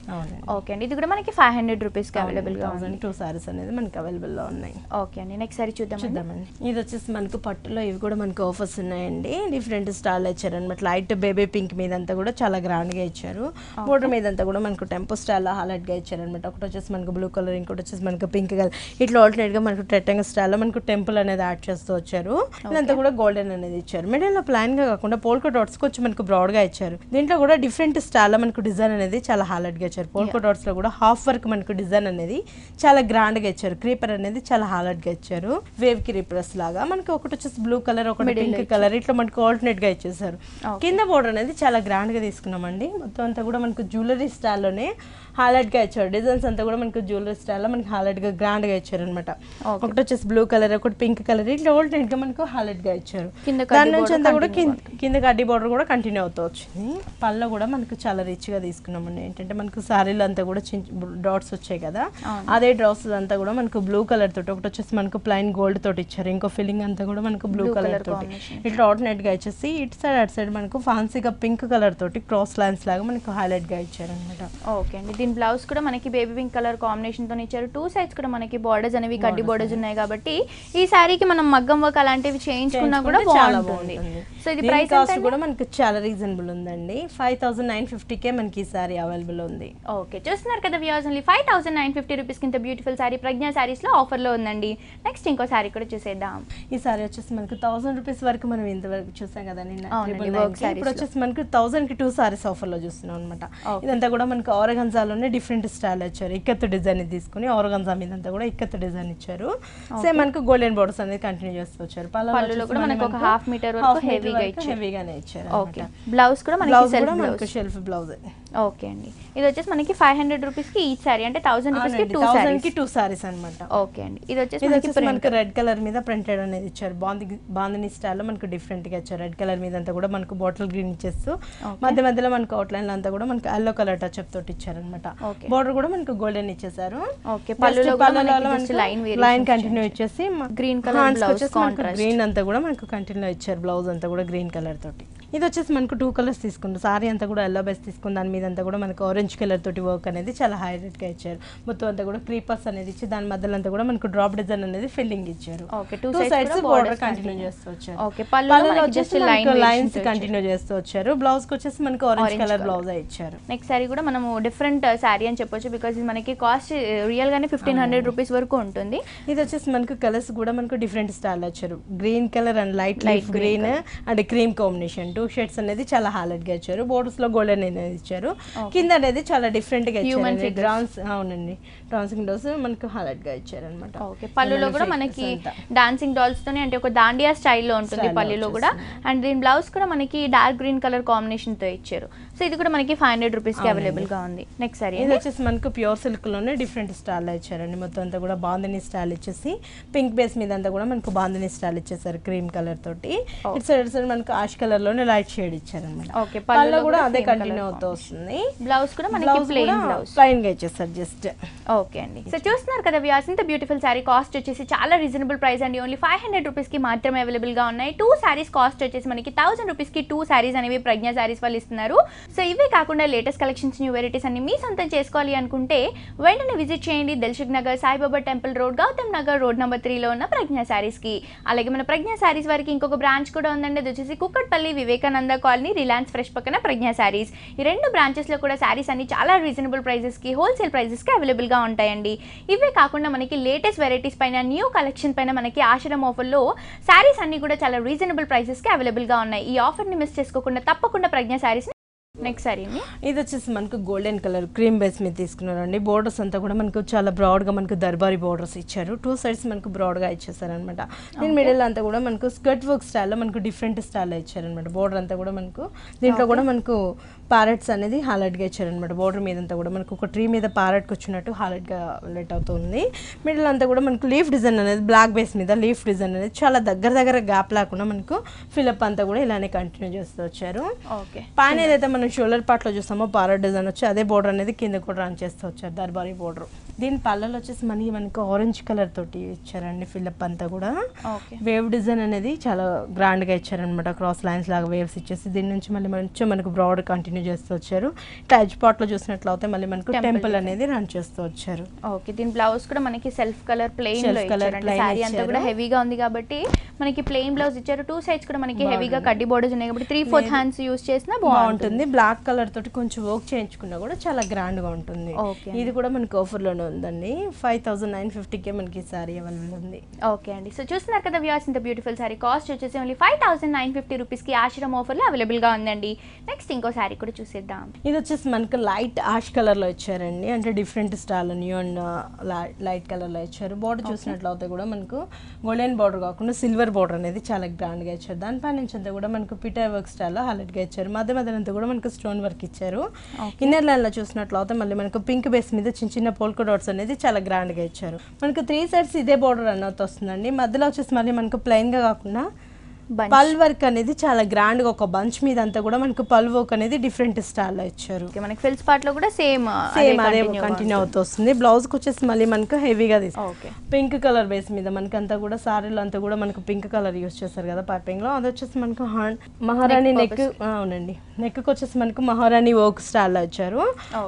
ఓకే అండి, ఇది కూడా మనకి 500 రూపీస్ కి అవైలబుల్ గా ఉంది. 2 సారీస్ అనేది మనకి అవైలబుల్ లో ఉన్నాయి. ఓకే అండి, నెక్స్ట్ సారీ చూద్దామండి. ఇది వచ్చేసి మనకు పట్టులో ఇవి కూడా మనకు ఆఫర్స్ ఉన్నాయండి. డిఫరెంట్ స్టైల్ ఇచ్చారు అనమాట. లైట్ బేబీ పింక్ మీద అంతా కూడా చాలా గ్రాండ్ గా ఇచ్చారు. బోర్డర్ మీద అంతా కూడా మనకు టెంపో స్టైల్ హైలైట్ గా ఇచ్చారు అనమాట. ఒకటి వచ్చేసి మనకు బ్లూ కలర్, ఇంకోటి వచ్చేసి మనకు పింక్ కలర్, ఇట్లా ఆల్టర్నేట్ గా మనకు రెక్టాంగిల్ స్టైల్ లో మనకు టెంపుల్ అనేది యాడ్ చేస్తూ వచ్చారు. ఇదంతా కూడా గోల్డెన్ అనేది ఇచ్చారు. మిడిల్ లో ప్లాన్ గా కాకుండా పోల్కో డాట్స్ కొంచెం మనకు బ్రాడ్ గా ఇచ్చారు. దీంట్లో కూడా డిఫరెంట్ స్టైల్ లో మనకు డిజైన్ అనేది చాలా హైలైట్ గా ఇచ్చారు. పోల్కో డాట్స్ లో కూడా హాఫ్ వర్క్ మనకు డిజైన్ అనేది చాలా గ్రాండ్ గా ఇచ్చారు. క్రీపర్ అనేది చాలా హైలైట్ గా ఇచ్చారు. వేవ్ క్రీపర్స్ లాగా మనకి ఒకటి వచ్చేసి బ్లూ కలర్, ఒకటి పింక్ కలర్, ఇట్లా మనకు ఆల్టర్నేట్ గా ఇచ్చేసారు. కింద బోర్డర్ అనేది చాలా గ్రాండ్ గా తీసుకున్నామండి. మొత్తం అంతా కూడా మనకు జ్యువెలరీ స్టైల్లోనే హైలైట్ గా ఇచ్చారు. డిజైన్స్ అంతా కూడా మనకు జ్యువెలరీ స్టైల్లో మనకి హైలైట్ గా గ్రాండ్ గా ఇచ్చారు అనమాట. ఒకటి వచ్చేసి బ్లూ కలర్, ఒకటి పింక్ కలర్, ఇట్లా ఆల్టర్నేట్ గా మనకు హైలైట్ గా ఇచ్చారు. దాని నుంచి అంతా కూడా కింద కడ్డీ బోర్డర్ కూడా కంటిన్యూ అవుతూ వచ్చింది. పళ్ళ కూడా మనకు చాలా రిచ్ గా తీసుకున్నామండి. ఏంటంటే మనకు సారీలు అంతా కూడా డాట్స్ వచ్చాయి కదా, అదే డాట్స్ అంతా కూడా మనకు బ్లూ కలర్ తోటి, ఒకటి వచ్చేసి మనకు ప్లైన్ గోల్డ్ తోటి ఇచ్చారు. ఇంకో ఫిల్లింగ్ అంతా కూడా మనకు బ్లూ కలర్ తోటి ఇట్లా ఆల్టర్నేట్ గా ఇచ్చేసి ఇటు సైడ్ అటు సైడ్ మనకు ఫ్యాన్సీగా పింక్ కలర్ తోటి క్రాస్ లైన్స్ లాగా మనకు హైలైట్ గా ఇచ్చారు అనమాట. ఓకే అండి, దీని బ్లౌజ్ కూడా మనకి బేబీ పింక్ కలర్ కాంబినేషన్ తో ఇచ్చారు. 2 సైడ్స్ కూడా మనకి బార్డర్స్ అనేవి కడ్డీ బార్డర్స్ ఉన్నాయి కాబట్టి ఈ సారీకి మనం మగ్గం వర్క్ అలాంటివి చేయించుకున్నా కూడా చాలా బాగుంటుంది. సో ఇది ప్రైస్ కాస్ట్ కూడా మనకి చాలా రీజనబుల్ ఉందండి. 5950కే మనకి ఈ సారీ అవైలబుల్ ఉంది. ఓకే, చూస్తున్నారు కదా వ్యూవర్స్, ఓన్లీ 5950 రూపీస్ కింద బ్యూటిఫుల్ సారీ ప్రజ్ఞా సారీస్ లో ఆఫర్ లో ఉందండి. నెక్స్ట్ ఇంకో సారీ కూడా చూసేద్దాం. ఈ సారీ వచ్చేసి మనకు 1000 రూపీస్ వరకు మనం ఇంతవరకు చూసాం కదా నిన్న. ఇప్పుడు వచ్చేసి మనకు 1000 కి 2 సారీస్ ఆఫర్ లో చూస్తున్నాం అనమాట. ఇదంతా కూడా మనకు ఆర్గంజాలోనే డిఫరెంట్ స్టైల్ ఇచ్చారు. ఇక్కత్ డిజైన్ తీసుకుని ఆర్గంజా మీద అంతా కూడా ఇక్కత్ డిజైన్ ఇచ్చారు. సేమ్ మనకు గోల్డెన్ బోర్డర్స్ అనేది కంటిన్యూ చేస్తూ వచ్చారు. పళ్ళులో కూడా మనకు ఒక హాఫ్ మీటర్ వరకు హెవీగానే ఇచ్చారు. ఇచ్చారు. ఓకే, బ్లౌజ్ కూడా మనకి సెల్ఫ్ బ్లౌజ్ ఓకే అండి, ఇది వచ్చేసి మనకి 500 రూపీస్కి ఈచ్ సారీ, అంటే 1000 రూపీస్కి 2 సారీస్ అనమాట. ఓకే అండి, ఇది వచ్చేసి మనకు రెడ్ కలర్ మీద ప్రింటెడ్ అనేది ఇచ్చారు. బాందిని స్టైల్లో మనకు డిఫరెంట్ గా ఇచ్చారు. రెడ్ కలర్ మీద అంతా కూడా మనకు బాటిల్ గ్రీన్ ఇచ్చేస్తూ మధ్య మధ్యలో మనకు అవుట్లైన్ అంతా కూడా మనకు ఎల్లో కలర్ టచ్ అప్ తోటి ఇచ్చారు అనమాట. బోర్డర్ కూడా మనకు గోల్డెన్ ఇచ్చేసారు. లైన్ కంటిన్యూ ఇచ్చేసి గ్రీన్ కలర్ గ్రీన్ అంతా కూడా మనకు కంటిన్యూ ఇచ్చారు. బ్లౌజ్ అంతా కూడా గ్రీన్ కలర్ తోటి. ఇది వచ్చేసి మనకు 2 కలర్స్ తీసుకుంటాం. సారీ అంతా కూడా ఎల్లో బేస్ తీసుకుని దాని మీద అంతా కూడా మనకు ఆరెంజ్ కలర్ తోటి వర్క్ అనేది చాలా హైలైట్ గా ఇచ్చారు. మొత్తం అంతా కూడా క్రీపర్స్ అనేది ఇచ్చి దాని మధ్యలో అంతా కూడా మనకు డ్రాప్ డిజైన్ అనేది ఫిల్లింగ్ ఇచ్చారు. 2 సైడ్స్ బోర్డర్ కంటిన్యూ చేస్తూ వచ్చారు. లైన్స్ కంటిన్యూ చేస్తూ వచ్చారు. బ్లౌజ్ కి వచ్చేసి మనకు ఆరెంజ్ కలర్ బ్లౌజ్ ఇచ్చారు. నెక్స్ట్ సారీ కూడా మనము డిఫరెంట్ సారీ అని చెప్పొచ్చు, బికాజ్ ఇది మనకి కాస్ట్ రియల్ గానే 1500 రూపీస్ వరకు ఉంటుంది. ఇది వచ్చేసి మనకు కలర్స్ కూడా మనకు డిఫరెంట్ స్టైల్ వచ్చారు. Green colour and light green and cream combination 2 shades అనేది చాలా హైలైట్ గా ఇచ్చారు. బోర్డర్స్ లో గోల్డెన్ అనేది ఇచ్చారు. కింద అనేది చాలా డిఫరెంట్ గా ఇచ్చారు. అవునండి, డాన్సింగ్ డాల్స్ మనకు హైలైట్ గా ఇచ్చారు అనమాట. ఓకే, పళ్ళులో కూడా మనకి డాన్సింగ్ డాల్స్ తోనే, అంటే ఒక దాండియా స్టైల్లో ఉంటుంది పళ్ళులో కూడా. అండ్ దీని బ్లౌజ్ కూడా మనకి డార్క్ గ్రీన్ కలర్ కాంబినేషన్ తో ఇచ్చారు. సో ఇది కూడా మనకి 500 రూపీస్ కి అవైలబుల్ గా ఉంది. నెక్స్ట్ సారీ ఇది వచ్చేసి మనకు ప్యూర్ సిల్క్ లోనే డిఫరెంట్ స్టైల్ ఇచ్చారండి. మొత్తం అంతా కూడా బాందిని స్టైల్ ఇచ్చేసి పింక్ బేస్ మీద అంతా కూడా మనకు బాందిని స్టైల్ ఇచ్చేసారు క్రీమ్ కలర్ తోటి. ఇటు సైడ్ మనకు ఆష్ కలర్ లోనే లైట్ షేడ్ ఇచ్చారన్నమాట. ఓకే, పళ్ళు కూడా అదే కంటిన్యూ అవుతూ వస్తుంది. బ్లౌజ్ కూడా మనకి ప్లెయిన్ గా ఇచ్చేసారు జస్ట్. ఓకే అండి, సో చూస్తున్నారు కదా వ్యూయర్స్, ఇంత బ్యూటిఫుల్ సారీ కాస్ట్ వచ్చేసి చాలా రీజనబుల్ ప్రైస్ అండి. ఓన్లీ 500 రూపీస్ కి మాత్రమే అవైలబుల్ గా ఉన్నాయి. 2 సారీస్ కాస్ట్ వచ్చేసి మనకి 1000 రూపీస్ కి 2 సారీస్ అనేవి ప్రజ్ఞా సారీస్ వాళ్ళు ఇస్తున్నారు. సో ఇవే కాకుండా లేటెస్ట్ కలెక్షన్స్, న్యూ వెరైటీస్ అన్ని మీ సొంతం చేసుకోవాలి అనుకుంటే వెంటనే విజిట్ చేయండి Dilsukh Nagar, Saibaba temple road, Gautam Nagar road number 3 లో ఉన్న ప్రజ్ఞా సారీస్ కి. అలాగే మన ప్రజ్ఞా సారీస్ వారికి ఇంకొక బ్రాంచ్ కూడా ఉందండి. అది వచ్చేసి Kukatpally Vivekananda colony, Reliance fresh పక్కన ప్రజ్ఞా సారీస్. ఈ 2 బ్రాంచెస్ లో కూడా సారీస్ అన్ని చాలా రీజనబుల్ ప్రైజెస్ కి, హోల్సేల్ ప్రైజెస్ కి అవైలబుల్ గా ఉంటాయండి. ఇవే కాకుండా మనకి లేటెస్ట్ వెరైటీస్ పైన, న్యూ కలెక్షన్ పైన మనకి ఆశ్రమ్ ఆఫర్లో సారీస్ అన్ని కూడా చాలా రీజనబుల్ ప్రైసెస్ కి అవైలబుల్ గా ఉన్నాయి. ఈ ఆఫర్ ని మిస్ చేసుకోకుండా తప్పకుండా ప్రజ్ఞా సారీస్. నెక్స్ట్ సారీ ఇది వచ్చేసి మనకు గోల్డెన్ కలర్ క్రీమ్ బేస్ మీద తీసుకున్నారండి. బోర్డర్స్ అంతా కూడా మనకు చాలా బ్రాడ్ గా మనకు దర్బారీ బోర్డర్స్ ఇచ్చారు. 2 సైడ్స్ మనకు బ్రాడ్ గా ఇచ్చేసారు అనమాట. దీని మిడిల్ అంతా కూడా మనకు స్కర్ట్ వర్క్ స్టైల్లో మనకు డిఫరెంట్ స్టైల్లో ఇచ్చారనమాట. బోర్డర్ అంతా కూడా మనకు దీంట్లో కూడా మనకు ప్యారెట్స్ అనేది హైలైట్ గా ఇచ్చారనమాట. బోర్డర్ మీద అంతా కూడా మనకు ఒక ట్రీ మీద ప్యారెట్ వచ్చినట్టు హైలైట్ గా లెట్ అవుతుంది. మిడిల్ అంతా కూడా మనకు లీఫ్ డిజైన్ అనేది బ్లాక్ బేస్ మీద లీఫ్ డిజైన్ అనేది చాలా దగ్గర గ్యాప్ లేకుండా మనకు ఫిలప్ అంతా కూడా ఇలానే కంటిన్యూ చేస్తూ వచ్చారు. పైన ఏదైతే మనం షోల్డర్ పార్ట్ లో చూస్తామో ప్యారెట్ డిజైన్ వచ్చి అదే బోర్డర్ అనేది కింద కూడా రన్ చేస్తూ వచ్చారు, దర్బారీ బోర్డర్. దీని పళ్ళలో వచ్చేసి మనకు ఆరెంజ్ కలర్ తోటి ఇచ్చారండి ఫిలప్ అంతా కూడా. వేవ్ డిజైన్ అనేది చాలా గ్రాండ్ గా ఇచ్చారనమాట. క్రాస్ లైన్స్ లాగా వేవ్స్ ఇచ్చేసి దీని నుంచి మళ్ళీ మంచిగా మనకు బ్రాడ్ కంటిన్యూ చేస్తూ వచ్చారు. టచ్ పార్ట్ లో చూసినట్లయితే మళ్ళీ మనకు టెంపుల్ అనేది రన్ చేస్తూ వచ్చారు. ఓకే, దీని బ్లౌజ్ కూడా మనకి సెల్ఫ్ కలర్ ప్లెయిన్ లో ఇచ్చారు. సారీ అంతా కూడా హెవీగా ఉంది కాబట్టి మనకి ప్లెయిన్ బ్లౌజ్ ఇచ్చారు. 2 సైడ్స్ కూడా మనకి హెవీగా కడ్డీ బోర్డర్స్ ఉన్నాయి కాబట్టి 3/4 హ్యాండ్స్ యూస్ చేసినా బాగుంటుంది. బ్లాక్ కలర్ తోటి కొంచెం వర్క్ చేయించుకున్నా కూడా చాలా గ్రాండ్ గా ఉంటుంది. ఇది కూడా మనకి ఆఫర్ లోనే ఉందండి. 5950కే మనకి సారీ అవైలబుల్ ఉంది. ఓకే అండి, సో చూస్తున్నారు కదా వ్యూయర్స్, ఇంత బ్యూటిఫుల్ సారీ కాస్ట్ వచ్చేసి ఓన్లీ 5950 రూపీస్ కి ఆశ్రమ్ ఆఫర్ లో అవైలబుల్ గా ఉందండి. నెక్స్ట్ ఇంకో సారీ కూడా చూసేద్దాం. ఇది వచ్చేసి మనకు లైట్ ఆష్ కలర్ లో ఇచ్చారండి. అంటే different style new and light colour లో ఇచ్చారు. బోర్డర్ చూసినట్లయితే కూడా మనకు గోల్డెన్ బోర్డర్ కాకుండా సిల్వర్ బోర్డర్ అనేది చాలా గ్రాండ్ గా ఇచ్చారు. దానిపై నుంచి అంతా కూడా మనకు పిటా వర్క్ స్టైల్లో హైలైట్ గా ఇచ్చారు. మధ్య అంతా కూడా మనకు స్టోన్ వర్క్ ఇచ్చారు. ఇన్నర్ లైన్ లో చూసినట్లయితే మళ్ళీ మనకు పింక్ బేస్ మీద చిన్న పోల్కా డాట్స్ అనేది చాలా గ్రాండ్ గా ఇచ్చారు. మనకు 3 సైడ్స్ ఇదే బోర్డర్ రన్ అవుతూ వస్తుందండి. మధ్యలో వచ్చేసి మళ్ళీ మనకు ప్లెయిన్ గా కాకుండా పల్ వర్క్ అనేది చాలా గ్రాండ్ గా ఒక బంచ్ మీద అంతా కూడా మనకు పల్ వర్క్ అనేది డిఫరెంట్ స్టైల్లో ఇచ్చారు. మనకి ఫిల్స్ పార్ట్ లో కూడా సేమ్ అదే కంటిన్యూ అవుతూ వస్తుంది. బ్లౌజ్ కి వచ్చేసి మళ్ళీ మనకు హెవీగా పింక్ కలర్ బేస్ మీద మనకి అంతా కూడా సారీలో అంతా కూడా మనకు పింక్ కలర్ యూస్ చేస్తారు కదా పైపింగ్ లో. అది వచ్చేసి మనకు మహారాణి నెక్. అవునండి, నెక్ కి వచ్చేసి మనకు మహారాణి వర్క్ స్టైల్లో ఇచ్చారు.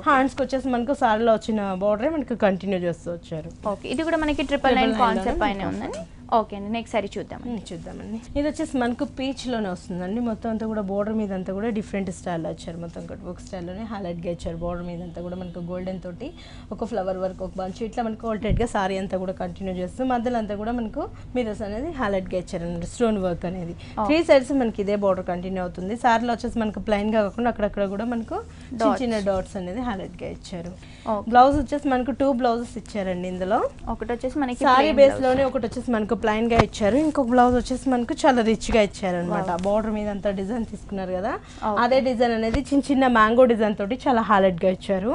హ్యాండ్స్ కి వచ్చేసి మనకు సారీలో వచ్చిన బోర్డర్ మనకు కంటిన్యూ చేస్తూ వచ్చారు. ఇది కూడా మనకి 999 కాన్సెప్ట్ పైన ఉందండి. ఓకే అండి, నెక్స్ట్ సారీ చూద్దామండి. ఇది వచ్చేసి మనకు పీచ్ లోనే వస్తుందండి. మొత్తం అంతా కూడా బోర్డర్ మీద అంతా కూడా డిఫరెంట్ స్టైల్లో ఇచ్చారు. మొత్తం కట్ వర్క్ స్టైల్లోనే హైలైట్ గా ఇచ్చారు. బోర్డర్ మీద అంతా కూడా మనకు గోల్డెన్ తోటి ఒక ఫ్లవర్ వర్క్, ఒక బంచ్ ఇట్లా మనకు ఆల్టర్నేట్ గా సారీ అంతా కూడా కంటిన్యూ చేస్తూ మధ్యలో అంతా కూడా మనకు మిరర్స్ అనేది హైలైట్ గా ఇచ్చారు అన్నమాట. స్టోన్ వర్క్ అనేది 3 సైడ్స్ మనకి ఇదే బోర్డర్ కంటిన్యూ అవుతుంది. సారీలో వచ్చేసి మనకు ప్లెయిన్ గా కాకుండా అక్కడక్కడ కూడా మనకు చిన్న డాట్స్ అనేది హైలైట్ గా ఇచ్చారు. బ్లౌజ్ వచ్చేసి మనకు 2 బ్లౌజెస్ ఇచ్చారండి. ఇందులో ఒకటి వచ్చేసి మనకి సారీ బేస్ లోనే, ఒకటి వచ్చేసి మనకు ప్లైన్ గా ఇచ్చారు. ఇంకొక బ్లౌజ్ వచ్చేసి మనకు చాలా రిచ్ గా ఇచ్చారు అనమాట. బార్డర్ మీద అంతా డిజైన్ తీసుకున్నారు కదా, అదే డిజైన్ అనేది చిన్న చిన్న మ్యాంగో డిజైన్ తోటి చాలా హైలైట్ గా ఇచ్చారు.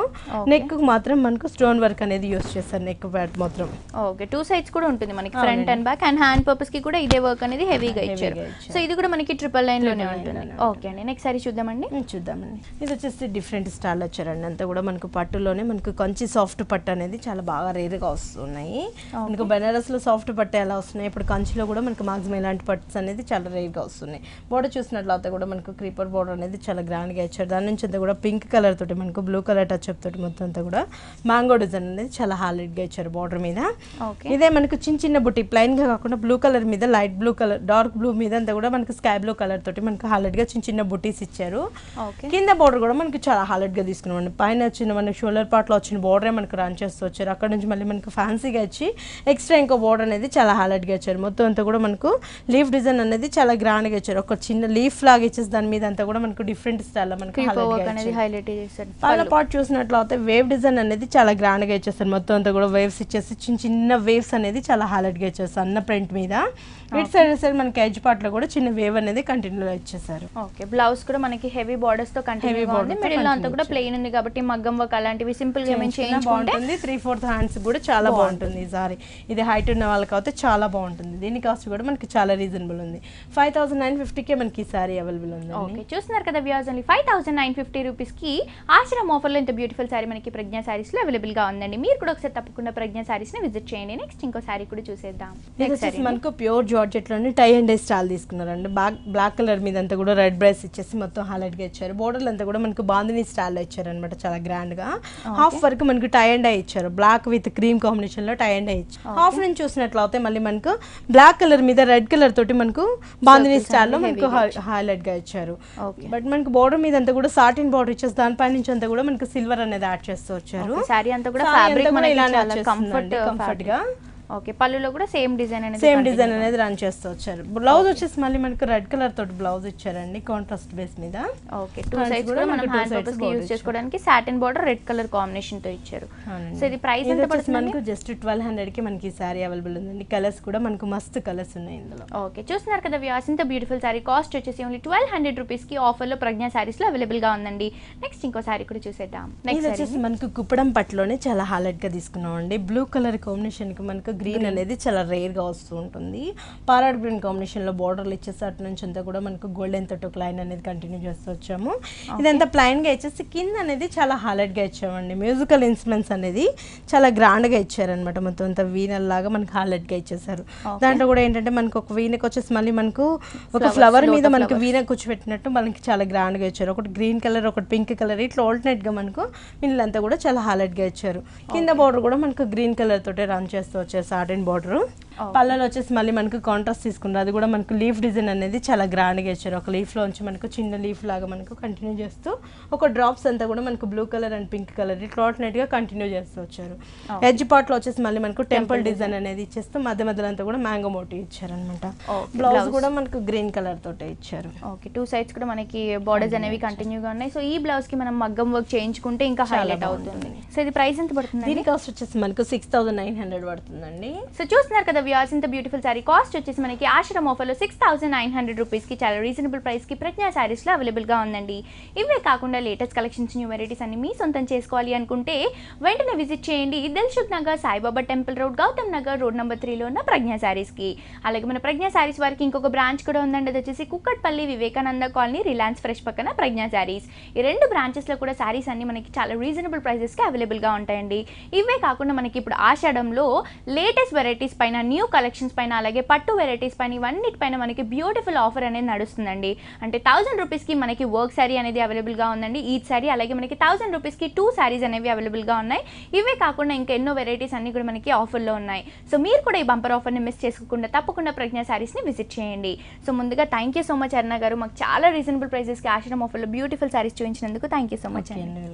నెక్ కు మాత్రం మనకు స్టోన్ వర్క్ అనేది యూస్ చేస్తారు నెక్ ప్యాడ్ మాత్రం. ఓకే, 2 సైడ్స్ కూడా ఉంటుంది మనకి, front and back and hand purpose కి కూడా ఇదే వర్క్ అనేది హెవీగా ఇచ్చారు. సో ఇది కూడా మనకి 999 లోనే ఉంటుంది. ఓకే అండి, నెక్స్ట్ సారీ చూద్దామండి. చూద్దామండి. ఇది వచ్చేసి డిఫరెంట్ స్టైల్ వచ్చారండి. అంతా కూడా మనకు పట్టులోనే మనకు కంచి సాఫ్ట్ పట్టు అనేది చాలా బాగా రేర్ గా వస్తున్నాయి. మనకు బెనారస్ లో సాఫ్ట్ పట్టు ఎలా వస్తున్నాయి, ఇప్పుడు కంచిలో కూడా మనకు మాక్సిమం ఇలాంటి పట్స్ అనేది చాలా రేర్ గా వస్తున్నాయి. బోర్డర్ చూసినట్లయితే కూడా మనకు క్రీపర్ బోర్డర్ అనేది చాలా గ్రాండ్ గా ఇచ్చారు. దాని నుంచి అంతా కూడా పింక్ కలర్ తోటి మనకు బ్లూ కలర్ టచ్ అప్ తోటి మొత్తం అంతా కూడా మ్యాంగో డిజైన్ అనేది చాలా హైలైట్ గా ఇచ్చారు బోర్డర్ మీద. ఇదే మనకు చిన్న చిన్న బుట్టి ప్లైన్ గా కాకుండా బ్లూ కలర్ మీద light blue colour dark blue మీద అంతా కూడా మనకు స్కై బ్లూ కలర్ తోటి మనకు హైలైట్ గా చిన్న చిన్న బుటీస్ ఇచ్చారు. కింద బోర్డర్ కూడా మనకి చాలా హైలైట్ గా తీసుకున్నాం. పైన వచ్చిన మనకి షోల్డర్ పార్ట్ లో వచ్చిన బోర్డరే మనకు రన్ చేస్తూ వచ్చారు. అక్కడ నుంచి మళ్ళీ మనకు ఫ్యాన్సీగా ఇచ్చి ఎక్స్ట్రా ఇంకో బోర్డర్ అనేది చాలా హైలైట్ గా ఇచ్చారు. మొత్తం అంతా కూడా మనకు లీఫ్ డిజైన్ అనేది చాలా గ్రాండ్ గా ఇచ్చారు. ఒక చిన్న లీఫ్ లాగా ఇచ్చేసి దాని మీద అంతా కూడా మనకు డిఫరెంట్ స్టైల్ లో మనకు హైలైట్ చేశారు. పళ్ళ పార్ట్ చూసినట్లయితే వేవ్ డిజైన్ అనేది చాలా గ్రాండ్ గా ఇచ్చేస్తారు. మొత్తం అంతా కూడా వేవ్స్ ఇచ్చేసి చిన్న చిన్న వేవ్స్ అనేది చాలా హైలైట్ గా ఇచ్చేస్తారు అన్న ప్రింట్ మీద. ఇటు సైడ్ మనకి ఎడ్జ్ పార్ట్ లో కూడా చిన్న వేవ్ అనేది కంటిన్యూ ఇచ్చేసారు. ఓకే, బ్లౌజ్ కూడా మనకి హెవీ బోర్డర్స్ తో కంటిన్యూ ఉంది. మిడిల్ లో అంతా కూడా ప్లెయిన్ ఉంది కాబట్టి మగ్గం వర్క్ అలాంటివి సింపుల్ గా బాగుంటుంది. 3/4 హ్యాండ్స్ కూడా చాలా బాగుంటుంది ఈ సారీ. ఇది హైట్ ఉన్న వాళ్ళకి అయితే చాలా బాగుంటుంది. దీని కాస్ట్ కూడా మనకి చాలా రీజనబుల్ ఉంది. 5950 కే మనకి ఈ సారీ అవైలబుల్ ఉంది. ఓకే, చూస్తున్నారు కదా వ్యూవర్స్, ఓన్లీ 5950 రూపీస్ కి ఆశ్రమ్ ఆఫర్ లో ఇంత బ్యూటిఫుల్ సారీ మనకి ప్రజ్ఞా సారీస్ లో అవైలబుల్ గా ఉందండి. మీరు కూడా ఒకసారి తప్పకుండా ప్రజ్ఞా సారీస్ ని విజిట్ చేయండి. నెక్స్ట్ ఇంకో సారీ కూడా చూసేద్దాం. మనకు ప్యూర్ జార్జెట్ లోని టై అండ్ డై స్టైల్ తీసుకున్నారండి. బ్లాక్ కలర్ మీద అంతా కూడా రెడ్ బ్రేస్ ఇచ్చేసి మొత్తం హైలైట్ గా ఇచ్చారు. బోర్డర్లు అంతా కూడా మనకు బాందిని స్టైల్ ఇచ్చారు అనమాట, చాలా గ్రాండ్ గా. హాఫ్ వరకు మనకు టై అండ్ డై ఇచ్చారు. బ్లాక్ విత్ క్రీమ్ కాంబినేషన్ లో టై అండ్ డై ఇచ్చారు. హాఫ్ నుంచి చూసినట్లయితే మళ్ళీ మనకు బ్లాక్ కలర్ మీద రెడ్ కలర్ తోటి మనకు బాందిని స్టైల్ లో మనకు హైలైట్ గా ఇచ్చారు. బట్ మనకు బోర్డర్ మీద అంతా కూడా సాటిన్ బోర్డర్ ఇచ్చేసి దానిపై నుంచి అంతా కూడా మనకు సిల్వర్ అనేది యాడ్ చేస్తూ వచ్చారు. సారీ అంతా కూడా ఫ్యాబ్రిక్ మనకి చాలా కంఫర్ట్ గా. ఓకే, పళ్ళులో కూడా సేమ్ డిజైన్ అనేది రన్ చేస్తూ వచ్చారు. బ్లౌజ్ వచ్చేసి మళ్ళీ మనకు రెడ్ కలర్ తోటి బ్లౌజ్ ఇచ్చారండి కాంట్రాస్ట్ బేస్ మీద. ఓకే, 2 సైడ్స్ కూడా మనం హ్యాండ్ పర్పస్ కి యూస్ చేసుకోవడానికి satin border red colour combination తో ఇచ్చారు. సో ఇది ప్రైస్ ఎంత పడుతుంది? మనకు జస్ట్ 1200 కి మనకి ఈ సారీ అవైలబుల్ ఉందండి. కలర్స్ కూడా మనకు మస్తు కలర్స్ ఉన్నాయి ఇందులో. ఓకే, చూస్తున్నారు కదా వ్యూవర్స్, ఇంత బ్యూటిఫుల్ సారీ కాస్ట్ వచ్చేసి ఓన్లీ 1200 రూపీస్ కి ఆఫర్ లో ప్రజ్ఞా సారీస్ లో అవైలబుల్ గా ఉందండి. నెక్స్ట్ ఇంకో సారీ కూడా చూసేద్దాం. నెక్స్ట్ వచ్చేసి మనకు కుప్పడం పట్టులోనే చాలా హైలైట్ గా తీసుకున్నాం అండి. బ్లూ కలర్ కాంబినేషన్ కి మనకు గ్రీన్ అనేది చాలా రేర్ గా వస్తూ ఉంటుంది. పారాడ్ గ్రీన్ కాంబినేషన్ లో బోర్డర్లు ఇచ్చేసి అటు నుంచి అంతా కూడా మనకు గోల్డెన్ తోటి ఒక లైన్ అనేది కంటిన్యూ చేస్తూ వచ్చాము. ఇదంతా ప్లైన్ గా ఇచ్చేసి కింద అనేది చాలా హైలైట్ గా ఇచ్చామండి. మ్యూజికల్ ఇన్స్ట్రుమెంట్స్ అనేది చాలా గ్రాండ్ గా ఇచ్చారనమాట. మొత్తం అంతా వీణల్ లాగా మనకు హైలైట్ గా ఇచ్చేసారు. దాంట్లో కూడా ఏంటంటే మనకు ఒక వీణకి వచ్చేసి మళ్ళీ మనకు ఒక ఫ్లవర్ మీద మనకు వీణ కూర్చోబెట్టినట్టు మనకి చాలా గ్రాండ్ గా ఇచ్చారు. ఒకటి గ్రీన్ కలర్, ఒకటి పింక్ కలర్, ఇట్లా ఆల్టర్నేట్ గా మనకు వీళ్ళంతా కూడా చాలా హైలైట్ గా ఇచ్చారు. కింద బోర్డర్ కూడా మనకు గ్రీన్ కలర్ తోటే రన్ చేస్తూ వచ్చారు సాటిన్ బోర్డర్. పళ్ళలో వచ్చేసి మళ్ళీ మనకు కాంట్రాస్ట్ తీసుకున్నారు. అది కూడా మనకు లీఫ్ డిజైన్ అనేది చాలా గ్రాండ్ గా ఇచ్చారు. ఒక లీఫ్ లోంచి మనకు చిన్న లీఫ్ లాగా మనకు కంటిన్యూ చేస్తూ ఒక డ్రాప్స్ అంతా కూడా మనకు blue colour and pink colour ఇట్లా ఆల్టర్నేట్ గా కంటిన్యూ చేస్తూ వచ్చారు. ఎడ్జ్ పార్ట్ లో వచ్చేసి మళ్ళీ మనకు టెంపుల్ డిజైన్ అనేది ఇచ్చేస్తూ మధ్య మధ్యలో అంతా కూడా మ్యాంగో మోటివ్ ఇచ్చారనమాట. బ్లౌజ్ కూడా మనకు గ్రీన్ కలర్ తోటే ఇచ్చారు. ఓకే, 2 సైడ్స్ కూడా మనకి బోర్డర్స్ అనేవి కంటిన్యూగా ఉన్నాయి. సో ఈ బ్లౌజ్ కి మనం మగ్గం వర్క్ చేయించుకుంటే ఇంకా హైలైట్ అవుతుంది. సో ఇది ప్రైస్ ఎంత పడుతుంది? దీని కాస్ట్ వచ్చేసి మనకు 6900 పడుతుందండి. సో చూస్తున్నారు కదా వ్యూవర్స్, ఇంత బ్యూటిఫుల్ సారీ కాస్ట్ వచ్చేసి మనకి ఆశ్రమ్ ఆఫర్ లో 6900 రూపీస్ కి చాలా రీజనబుల్ ప్రైస్ కి ప్రజ్ఞా సారీస్ లో అవైలబుల్ గా ఉందండి. ఇవే కాకుండా లేటెస్ట్ కలెక్షన్స్, న్యూ వెరైటీస్ అన్ని మీ సొంతం చేసుకోవాలి అనుకుంటే వెంటనే విజిట్ చేయండి Dilsukh Nagar, Saibaba temple road, Gautam Nagar road number 3 లో ఉన్న ప్రజ్ఞా సారీస్ కి. అలాగే మన ప్రజ్ఞా సారీస్ వారికి ఇంకొక బ్రాంచ్ కూడా ఉందండి. అది వచ్చేసి Kukatpally Vivekananda colony Reliance fresh పక్కన ప్రజ్ఞా సారీస్. ఈ 2 బ్రాంచెస్ లో కూడా సారీస్ అన్ని మనకి చాలా రీజనబుల్ ప్రైసెస్ కి అవైలబుల్ గా ఉంటాయండి. ఇవే కాకుండా మనకి ఇప్పుడు ఆషాఢంలో లేటెస్ట్ వెరైటీస్ పైన, న్యూ కలెక్షన్స్ పైన, అలాగే పట్టు వెరైటీస్ పైన ఇవన్నిటిపైన మనకి బ్యూటిఫుల్ ఆఫర్ అనేది నడుస్తుందండి. అంటే 1000 రూపీస్ కి మనకి వర్క్ సారీ అనేది అవైలబుల్ గా ఉందండి, ఈచ్ సారీ. అలాగే మనకి 1000 రూపీస్ కి 2 సారీస్ అనేవి అవైలబుల్ గా ఉన్నాయి. ఇవే కాకుండా ఇంకా ఎన్నో వెరైటీస్ అన్ని కూడా మనకి ఆఫర్ లో ఉన్నాయి. సో మీరు కూడా ఈ బంపర్ ఆఫర్ ని మిస్ చేసుకోకుండా తప్పకుండా ప్రజ్ఞా సారీస్ ని విజిట్ చేయండి. సో ముందుగా thank you so much Aruna గారు, మాకు చాలా రీజనబుల్ ప్రైసెస్ కి ఆశ్రమ్ ఆఫర్ లో బ్యూటిఫుల్ సారీస్ చూపించినందుకు థ్యాంక్ యూ సో మచ్ అండి.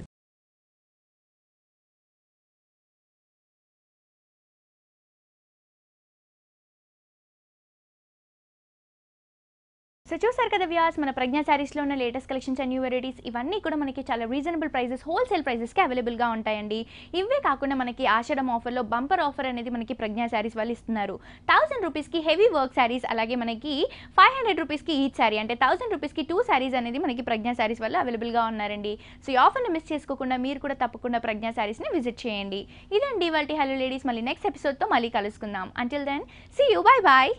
సో చూసారు కదా వ్యూయర్స్, మన ప్రజ్ఞా శారీస్లో ఉన్న latest collections and new varieties ఇవన్నీ కూడా మనకి చాలా రీజనబుల్ ప్రైజెస్, హోల్సేల్ ప్రైజెస్కి అవైలబుల్గా ఉంటాయండి. ఇవే కాకుండా మనకి ఆషాఢం ఆఫర్లో బంపర్ ఆఫర్ అనేది మనకి ప్రజ్ఞా శారీస్ వాళ్ళు ఇస్తున్నారు. 1000 రూపీస్కి హెవీ వర్క్ శారీస్, అలాగే మనకి 500 రూపీస్కి ఈచ్ శారీ, అంటే 1000 రూపీస్కి 2 శారీస్ అనేది మనకి ప్రజ్ఞా శారీస్ వాళ్ళు అవైలబుల్గా ఉన్నారండి. సో ఈ ఆఫర్ని మిస్ చేసుకోకుండా మీరు కూడా తప్పకుండా ప్రజ్ఞా శారీస్ని విజిట్ చేయండి. ఇదండి ఇవాల్టి హలో లేడీస్. మళ్ళీ నెక్స్ట్ ఎపిసోడ్తో మళ్ళీ కలుసుకుందాం. Until then see you, bye bye.